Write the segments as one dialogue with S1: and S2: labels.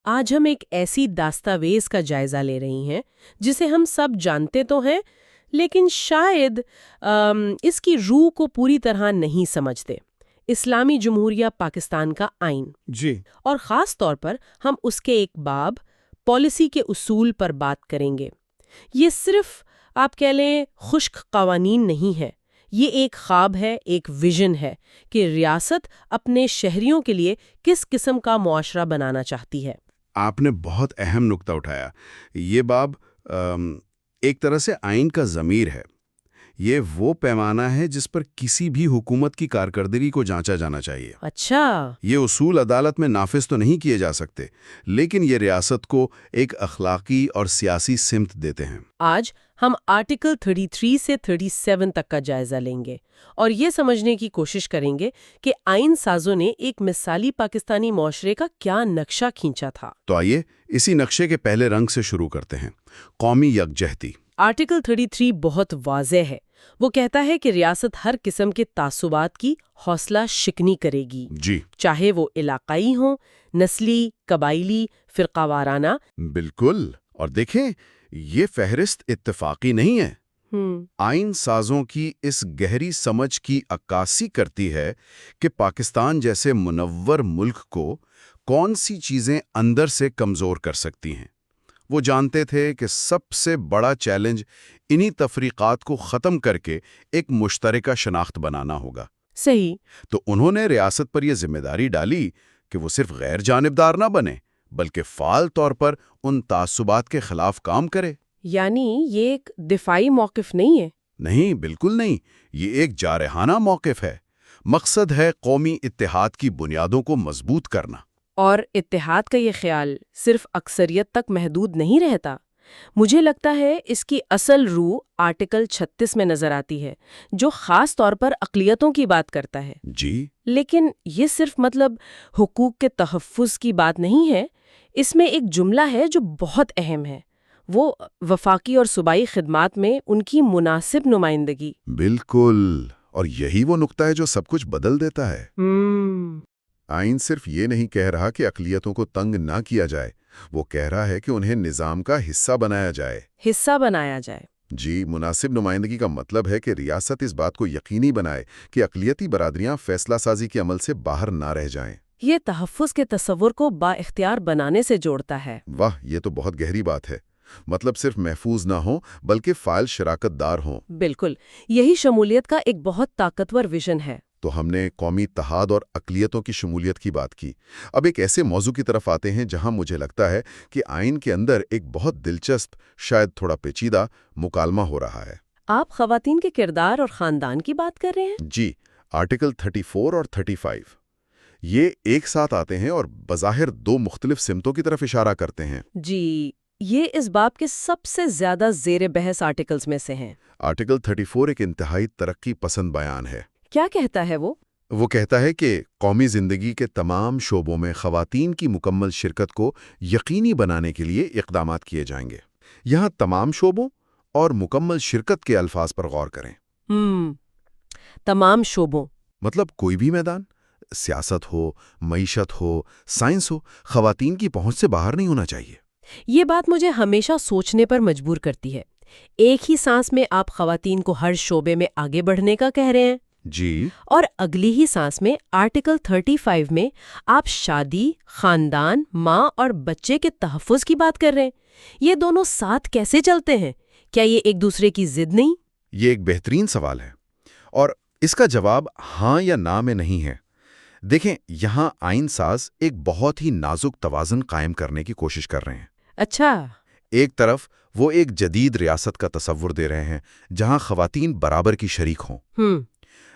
S1: آج ہم ایک ایسی دستاویز کا جائزہ لے رہی ہیں جسے ہم سب جانتے تو ہیں لیکن شاید اس کی روح کو پوری طرح نہیں سمجھتے۔ اسلامی جمہوریہ پاکستان کا آئین
S2: جی،
S1: اور خاص طور پر ہم اس کے ایک باب پالیسی کے اصول پر بات کریں گے۔ یہ صرف آپ کہہ لیں خشک قوانین نہیں ہے، یہ ایک خواب ہے، ایک ویژن ہے کہ ریاست اپنے شہریوں کے لیے کس قسم کا معاشرہ بنانا چاہتی ہے۔
S2: آپ نے بہت اہم نکتہ اٹھایا۔ یہ باب ایک طرح سے آئین کا ضمیر ہے۔ یہ وہ پیمانہ ہے جس پر کسی بھی حکومت کی کارکردگی کو جانچا جانا چاہیے۔
S1: اچھا،
S2: یہ اصول عدالت میں نافذ تو نہیں کیے جا سکتے، لیکن یہ ریاست کو ایک اخلاقی اور سیاسی سمت دیتے ہیں۔
S1: آج ہم آرٹیکل 33 سے 37 تک کا جائزہ لیں گے اور یہ سمجھنے کی کوشش کریں گے کہ آئین سازوں نے ایک مثالی پاکستانی معاشرے کا کیا نقشہ کھینچا تھا۔
S2: تو آئیے اسی نقشے کے پہلے رنگ سے شروع کرتے ہیں، قومی یکجہتی۔
S1: آرٹیکل 33 بہت واضح ہے۔ وہ کہتا ہے کہ ریاست ہر قسم کے تعصبات کی حوصلہ شکنی کرے گی،
S2: جی
S1: چاہے وہ علاقائی ہوں، نسلی، قبائلی، فرقہ وارانہ۔
S2: بالکل، اور دیکھیں یہ فہرست اتفاقی نہیں ہے۔ آئین سازوں کی اس گہری سمجھ کی عکاسی کرتی ہے کہ پاکستان جیسے منور ملک کو کون سی چیزیں اندر سے کمزور کر سکتی ہیں۔ وہ جانتے تھے کہ سب سے بڑا چیلنج انہی تفریقات کو ختم کر کے ایک مشترکہ شناخت بنانا ہوگا۔
S1: صحیح۔
S2: تو انہوں نے ریاست پر یہ ذمہ داری ڈالی کہ وہ صرف غیر جانبدار نہ بنے بلکہ فعال طور پر ان تعصبات کے خلاف کام کرے۔
S1: یعنی یہ ایک دفاعی موقف نہیں ہے؟
S2: نہیں، بالکل نہیں، یہ ایک جارحانہ موقف ہے۔ مقصد ہے قومی اتحاد کی بنیادوں کو مضبوط کرنا۔
S1: اور اتحاد کا یہ خیال صرف اکثریت تک محدود نہیں رہتا۔ مجھے لگتا ہے اس کی اصل روح آرٹیکل 36 میں نظر آتی ہے، جو خاص طور پر اقلیتوں کی بات کرتا ہے۔
S2: جی،
S1: لیکن یہ صرف حقوق کے تحفظ کی بات نہیں ہے۔ اس میں ایک جملہ ہے جو بہت اہم ہے، وہ وفاقی اور صوبائی خدمات میں ان کی مناسب نمائندگی۔
S2: بالکل، اور یہی وہ نقطہ ہے جو سب کچھ بدل دیتا ہے۔ آئین صرف یہ نہیں کہہ رہا کہ اقلیتوں کو تنگ نہ کیا جائے، وہ کہہ رہا ہے کہ انہیں نظام کا حصہ بنایا جائے۔
S1: حصہ بنایا جائے۔
S2: جی، مناسب نمائندگی کا مطلب ہے کہ ریاست اس بات کو یقینی بنائے کہ اقلیتی برادریاں فیصلہ سازی کے عمل سے باہر نہ رہ جائیں۔
S1: یہ تحفظ کے تصور کو با اختیار بنانے سے جوڑتا ہے۔
S2: واہ، یہ تو بہت گہری بات ہے۔ مطلب صرف محفوظ نہ ہوں بلکہ فعال شراکت دار ہوں۔
S1: بالکل، یہی شمولیت کا ایک بہت طاقتور ویژن ہے۔
S2: تو ہم نے قومی اتحاد اور اقلیتوں کی شمولیت کی بات کی۔ اب ایک ایسے موضوع کی طرف آتے ہیں جہاں مجھے لگتا ہے کہ آئین کے اندر ایک بہت دلچسپ، شاید تھوڑا پیچیدہ مکالمہ ہو رہا ہے۔
S1: آپ خواتین کے کردار اور خاندان کی بات کر رہے ہیں؟
S2: جی، آرٹیکل 34 اور 35 یہ ایک ساتھ آتے ہیں اور بظاہر دو مختلف سمتوں کی طرف اشارہ کرتے ہیں۔
S1: جی، یہ اس باب کے سب سے زیادہ زیر بحث آرٹیکلز میں سے ہیں۔
S2: آرٹیکل 34 ایک انتہائی ترقی پسند بیان ہے۔
S1: کیا کہتا ہے وہ؟
S2: وہ کہتا ہے کہ قومی زندگی کے تمام شعبوں میں خواتین کی مکمل شرکت کو یقینی بنانے کے لیے اقدامات کیے جائیں گے۔ یہاں تمام شعبوں اور مکمل شرکت کے الفاظ پر غور کریں۔
S1: تمام شعبوں
S2: مطلب کوئی بھی میدان، سیاست ہو، معیشت ہو، سائنس ہو، خواتین کی پہنچ سے باہر نہیں ہونا چاہیے۔
S1: یہ بات مجھے ہمیشہ سوچنے پر مجبور کرتی ہے۔ ایک ہی سانس میں آپ خواتین کو ہر شعبے میں آگے بڑھنے کا کہہ رہے ہیں،
S2: جی،
S1: اور اگلی ہی سانس میں آرٹیکل 35 میں آپ شادی، خاندان، ماں اور بچے کے تحفظ کی بات کر رہے ہیں۔ یہ دونوں ساتھ کیسے چلتے ہیں؟ کیا یہ ایک دوسرے کی ضد نہیں؟
S2: یہ ایک بہترین سوال ہے اور اس کا جواب ہاں یا نہ میں نہیں ہے۔ دیکھیں، یہاں آئین ساز ایک بہت ہی نازک توازن قائم کرنے کی کوشش کر رہے ہیں۔
S1: اچھا۔
S2: ایک طرف وہ ایک جدید ریاست کا تصور دے رہے ہیں جہاں خواتین برابر کی شریک ہوں،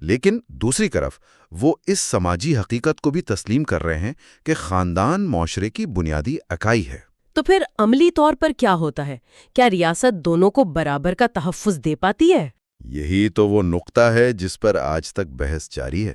S2: لیکن دوسری طرف وہ اس سماجی حقیقت کو بھی تسلیم کر رہے ہیں کہ خاندان معاشرے کی بنیادی اکائی ہے۔
S1: تو پھر عملی طور پر کیا ہوتا ہے؟ کیا ریاست دونوں کو برابر کا تحفظ دے پاتی ہے؟
S2: یہی تو وہ نقطہ ہے جس پر آج تک بحث جاری ہے۔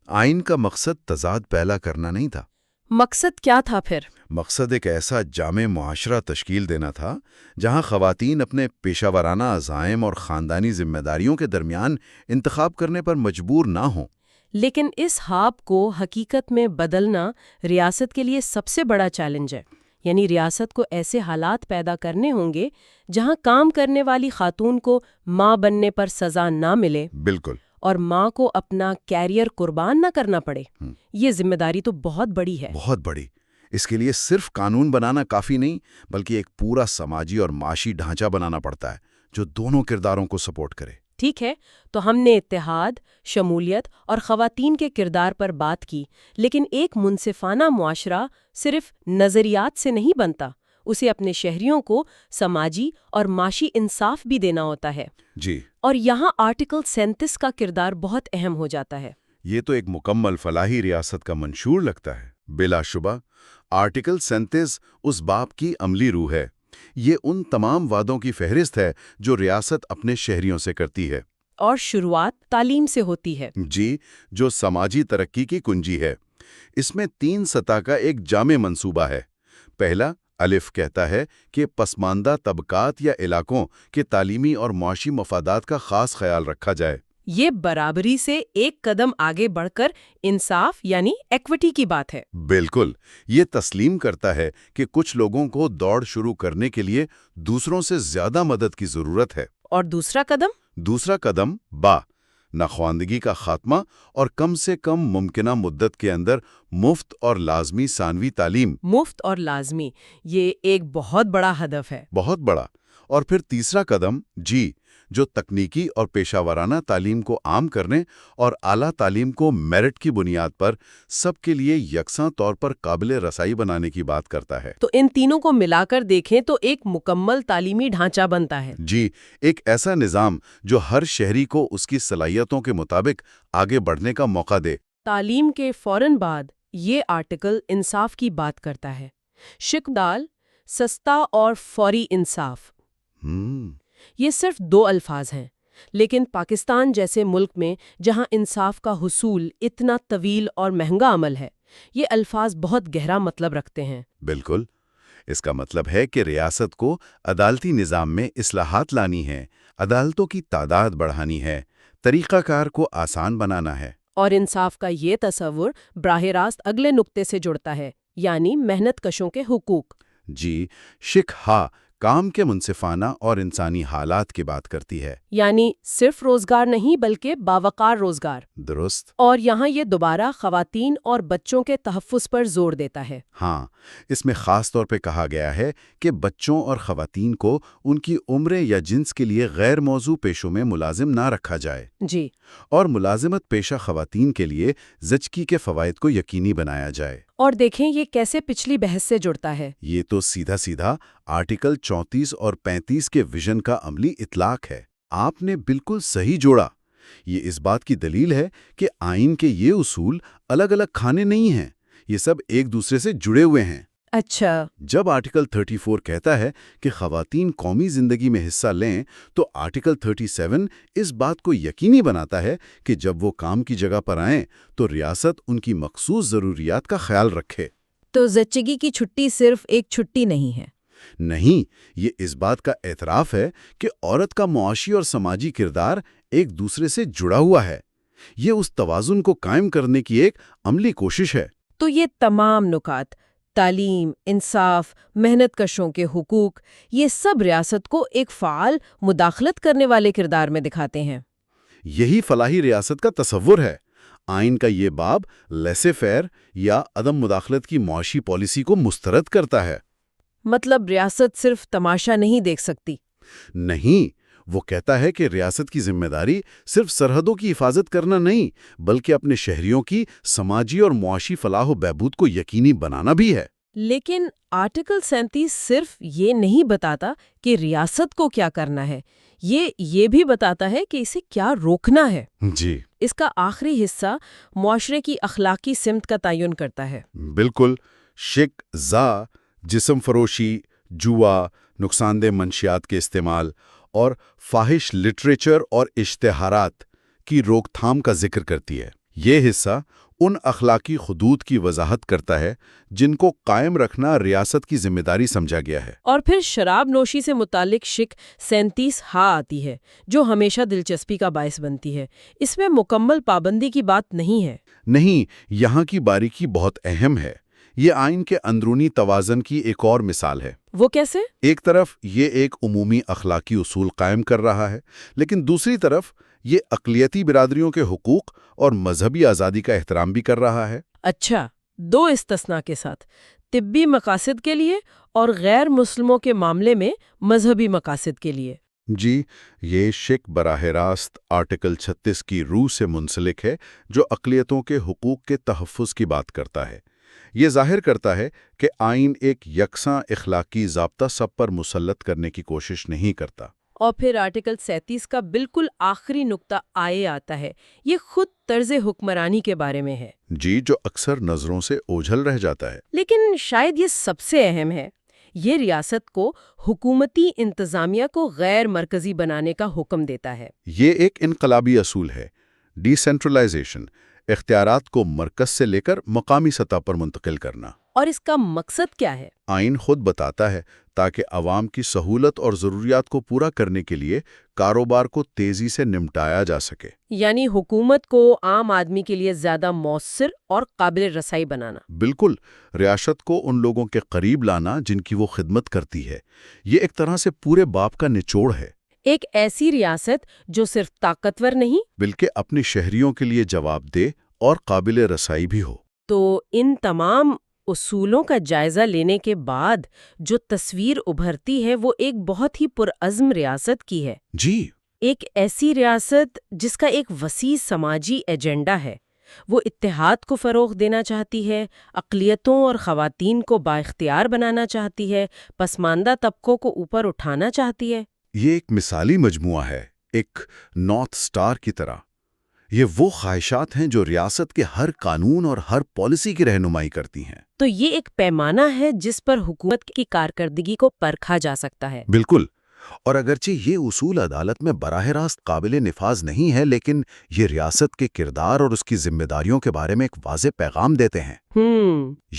S2: آئین کا مقصد تضاد پیدا کرنا نہیں تھا۔
S1: مقصد کیا تھا پھر؟
S2: مقصد ایک ایسا جامع معاشرہ تشکیل دینا تھا جہاں خواتین اپنے پیشہ ورانہ عزائم اور خاندانی ذمہ داریوں کے درمیان انتخاب کرنے پر مجبور نہ ہوں۔
S1: لیکن اس خواب کو حقیقت میں بدلنا ریاست کے لیے سب سے بڑا چیلنج ہے۔ یعنی ریاست کو ایسے حالات پیدا کرنے ہوں گے جہاں کام کرنے والی خاتون کو ماں بننے پر سزا نہ ملے،
S2: بالکل،
S1: اور ماں کو اپنا کیریئر قربان نہ کرنا پڑے۔ یہ ذمہ داری تو بہت بڑی ہے۔
S2: بہت بڑی۔ اس کے لیے صرف قانون بنانا کافی نہیں، بلکہ ایک پورا سماجی اور معاشی ڈھانچہ بنانا پڑتا ہے جو دونوں کرداروں کو سپورٹ کرے۔
S1: ٹھیک ہے، تو ہم نے اتحاد، شمولیت اور خواتین کے کردار پر بات کی، لیکن ایک منصفانہ معاشرہ صرف نظریات سے نہیں بنتا، اسے اپنے شہریوں کو سماجی اور معاشی انصاف بھی دینا ہوتا ہے۔
S2: جی،
S1: اور یہاں آرٹیکل 37 کا کردار بہت اہم ہو جاتا ہے۔
S2: یہ تو ایک مکمل فلاحی ریاست کا منشور لگتا ہے۔ بلا شبہ آرٹیکل 37 اس باب کی عملی روح ہے۔ یہ ان تمام وعدوں کی فہرست ہے جو ریاست اپنے شہریوں سے کرتی ہے۔
S1: اور شروعات تعلیم سے ہوتی ہے۔
S2: جی، جو سماجی ترقی کی کنجی ہے۔ اس میں 3 سطح کا ایک جامع منصوبہ ہے۔ پہلا، الف کہتا ہے کہ پسماندہ طبقات یا علاقوں کے تعلیمی اور معاشی مفادات کا خاص خیال رکھا جائے۔
S1: یہ برابری سے ایک قدم آگے بڑھ کر انصاف یعنی ایکوٹی کی بات ہے۔
S2: بالکل، یہ تسلیم کرتا ہے کہ کچھ لوگوں کو دوڑ شروع کرنے کے لیے دوسروں سے زیادہ مدد کی ضرورت ہے۔
S1: اور دوسرا قدم
S2: با، ناخواندگی کا خاتمہ اور کم سے کم ممکنہ مدت کے اندر مفت اور لازمی ثانوی تعلیم۔
S1: مفت اور لازمی، یہ ایک بہت بڑا ہدف ہے۔
S2: بہت بڑا۔ اور پھر تیسرا قدم جی، جو تکنیکی اور پیشہ ورانہ تعلیم کو عام کرنے اور اعلیٰ تعلیم کو میرٹ کی بنیاد پر سب کے لیے یکساں طور پر قابل رسائی بنانے کی بات کرتا ہے۔
S1: تو ان تینوں کو ملا کر دیکھیں تو ایک مکمل تعلیمی ڈھانچہ بنتا ہے۔
S2: جی، ایک ایسا نظام جو ہر شہری کو اس کی صلاحیتوں کے مطابق آگے بڑھنے کا موقع دے۔
S1: تعلیم کے فوراً بعد یہ آرٹیکل انصاف کی بات کرتا ہے۔ شکدال، سستا اور فوری انصاف۔ یہ صرف 2 الفاظ ہیں، لیکن پاکستان جیسے ملک میں جہاں انصاف کا حصول اتنا طویل اور مہنگا عمل ہے، یہ الفاظ بہت گہرا مطلب رکھتے ہیں۔
S2: بالکل، اس کا مطلب ہے کہ ریاست کو عدالتی نظام میں اصلاحات لانی ہے، عدالتوں کی تعداد بڑھانی ہے، طریقہ کار کو آسان بنانا ہے۔
S1: اور انصاف کا یہ تصور براہ راست اگلے نقطے سے جڑتا ہے، یعنی محنت کشوں کے حقوق۔
S2: جی، شک ہا کام کے منصفانہ اور انسانی حالات کی بات کرتی ہے۔
S1: یعنی صرف روزگار نہیں بلکہ باوقار روزگار۔
S2: درست۔
S1: اور یہاں یہ دوبارہ خواتین اور بچوں کے تحفظ پر زور دیتا ہے۔
S2: ہاں، اس میں خاص طور پہ کہا گیا ہے کہ بچوں اور خواتین کو ان کی عمر یا جنس کے لیے غیر موزوں پیشوں میں ملازم نہ رکھا جائے۔
S1: جی،
S2: اور ملازمت پیشہ خواتین کے لیے زچگی کے فوائد کو یقینی بنایا جائے۔
S1: اور دیکھیں یہ کیسے پچھلی بحث سے جڑتا ہے۔
S2: یہ تو سیدھا آرٹیکل 34 اور 35 کے ویژن کا عملی اطلاق ہے۔ آپ نے بالکل صحیح جوڑا۔ یہ اس بات کی دلیل ہے کہ آئین کے یہ اصول الگ الگ کھانے نہیں ہیں، یہ سب ایک دوسرے سے جڑے ہوئے ہیں۔
S1: اچھا۔
S2: جب آرٹیکل 34 کہتا ہے کہ خواتین قومی زندگی میں حصہ لیں، تو آرٹیکل 37 اس بات کو یقینی بناتا ہے کہ جب وہ کام کی جگہ پر آئیں تو ریاست ان کی مخصوص ضروریات کا خیال رکھے۔
S3: تو زچگی کی چھٹی صرف ایک چھٹی نہیں ہے۔
S2: نہیں، یہ اس بات کا اعتراف ہے کہ عورت کا معاشی اور سماجی کردار ایک دوسرے سے جڑا ہوا ہے۔ یہ اس توازن کو قائم کرنے کی ایک عملی کوشش ہے۔
S3: تو یہ تمام نکات، تعلیم، انصاف، محنت کشوں کے حقوق، یہ سب ریاست کو ایک فعال مداخلت کرنے والے کردار میں دکھاتے ہیں۔
S2: یہی فلاحی ریاست کا تصور ہے۔ آئین کا یہ باب لیسے فیر یا عدم مداخلت کی معاشی پالیسی کو مسترد کرتا ہے۔
S3: مطلب ریاست صرف تماشا نہیں دیکھ سکتی۔
S2: نہیں، وہ کہتا ہے کہ ریاست کی ذمہ داری صرف سرحدوں کی حفاظت کرنا نہیں، بلکہ اپنے شہریوں کی سماجی اور معاشی فلاح و بہبود کو یقینی بنانا بھی ہے۔
S3: لیکن آرٹیکل 37 صرف یہ نہیں بتاتا کہ ریاست کو کیا کرنا ہے، یہ بھی بتاتا ہے کہ اسے کیا روکنا ہے۔
S2: جی،
S3: اس کا آخری حصہ معاشرے کی اخلاقی سمت کا تعین کرتا ہے۔
S2: بالکل۔ شک، زا، جسم فروشی، جوا، نقصان دہ منشیات کے استعمال اور فاحش لٹریچر اور اشتہارات کی روک تھام کا ذکر کرتی ہے۔ یہ حصہ ان اخلاقی حدود کی وضاحت کرتا ہے جن کو قائم رکھنا ریاست کی ذمہ داری سمجھا گیا ہے۔
S1: اور پھر شراب نوشی سے متعلق شک 37 آتی ہے، جو ہمیشہ دلچسپی کا باعث بنتی ہے۔ اس میں مکمل پابندی کی بات نہیں ہے۔
S2: نہیں، یہاں کی باریکی بہت اہم ہے۔ یہ آئین کے اندرونی توازن کی ایک اور مثال ہے۔
S3: وہ کیسے؟
S2: ایک طرف یہ ایک عمومی اخلاقی اصول قائم کر رہا ہے، لیکن دوسری طرف یہ اقلیتی برادریوں کے حقوق اور مذہبی آزادی کا احترام بھی کر رہا ہے۔
S3: اچھا، دو استثناء کے ساتھ، طبی مقاصد کے لیے اور غیر مسلموں کے معاملے میں مذہبی مقاصد کے لیے۔
S2: جی، یہ شک براہ راست آرٹیکل 36 کی روح سے منسلک ہے، جو اقلیتوں کے حقوق کے تحفظ کی بات کرتا ہے۔ یہ ظاہر کرتا ہے کہ آئین ایک یکساں اخلاقی ضابطہ سب پر مسلط کرنے کی کوشش نہیں کرتا۔
S3: اور پھر آرٹیکل 37 کا بالکل آخری نقطہ آئے آتا ہے، یہ خود طرز حکمرانی کے بارے میں ہے۔
S2: جی، جو اکثر نظروں سے اوجھل رہ جاتا ہے۔
S3: لیکن شاید یہ سب سے اہم ہے، یہ ریاست کو حکومتی انتظامیہ کو غیر مرکزی بنانے کا حکم دیتا ہے۔
S2: یہ ایک انقلابی اصول ہے، ڈی سینٹرلائزیشن، اختیارات کو مرکز سے لے کر مقامی سطح پر منتقل کرنا۔
S3: اور اس کا مقصد کیا ہے؟
S2: آئین خود بتاتا ہے، تاکہ عوام کی سہولت اور ضروریات کو پورا کرنے کے لیے کاروبار کو تیزی سے نمٹایا جا سکے۔
S3: یعنی حکومت کو عام آدمی کے لیے زیادہ مؤثر اور قابل رسائی بنانا۔
S2: بالکل، ریاست کو ان لوگوں کے قریب لانا جن کی وہ خدمت کرتی ہے۔ یہ ایک طرح سے پورے باپ کا نچوڑ ہے۔
S3: ایک ایسی ریاست جو صرف طاقتور نہیں
S2: بلکہ اپنے شہریوں کے لیے جواب دہ اور قابل رسائی بھی ہو۔
S3: تو ان تمام اصولوں کا جائزہ لینے کے بعد جو تصویر ابھرتی ہے وہ ایک بہت ہی پرعزم ریاست کی ہے۔
S2: جی،
S3: ایک ایسی ریاست جس کا ایک وسیع سماجی ایجنڈا ہے۔ وہ اتحاد کو فروغ دینا چاہتی ہے، اقلیتوں اور خواتین کو بااختیار بنانا چاہتی ہے، پسماندہ طبقوں کو اوپر اٹھانا چاہتی ہے۔
S2: یہ ایک مثالی مجموعہ ہے، ایک نارتھ سٹار کی طرح۔ یہ وہ خواہشات ہیں جو ریاست کے ہر قانون اور ہر پالیسی کی رہنمائی کرتی ہیں۔
S3: تو یہ ایک پیمانہ ہے جس پر حکومت کی کارکردگی کو پرکھا جا سکتا ہے۔
S2: بالکل، اور اگرچہ یہ اصول عدالت میں براہ راست قابل نفاذ نہیں ہے، لیکن یہ ریاست کے کردار اور اس کی ذمہ داریوں کے بارے میں ایک واضح پیغام دیتے ہیں۔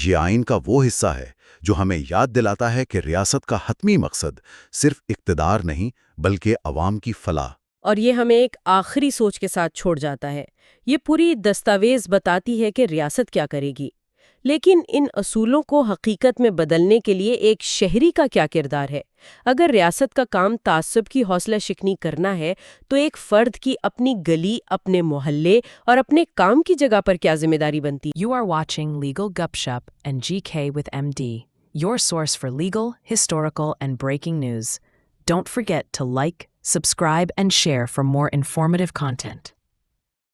S2: یہ آئین کا وہ حصہ ہے جو ہمیں یاد دلاتا ہے کہ ریاست کا حتمی مقصد صرف اقتدار نہیں بلکہ عوام کی فلاح۔
S3: اور یہ ہمیں ایک آخری سوچ کے ساتھ چھوڑ جاتا ہے۔ یہ پوری دستاویز بتاتی ہے کہ ریاست کیا کرے گی، لیکن ان اصولوں کو حقیقت میں بدلنے کے لیے ایک شہری کا کیا کردار ہے؟ اگر ریاست کا کام تعصب کی حوصلہ شکنی کرنا ہے تو ایک فرد کی اپنی گلی، اپنے محلے اور اپنے کام کی جگہ پر کیا ذمہ داری بنتی؟
S4: You are watching Legal Gupshup and GK with MD, your source for legal, historical, and breaking news. Don't forget to like, subscribe, and share for more informative content.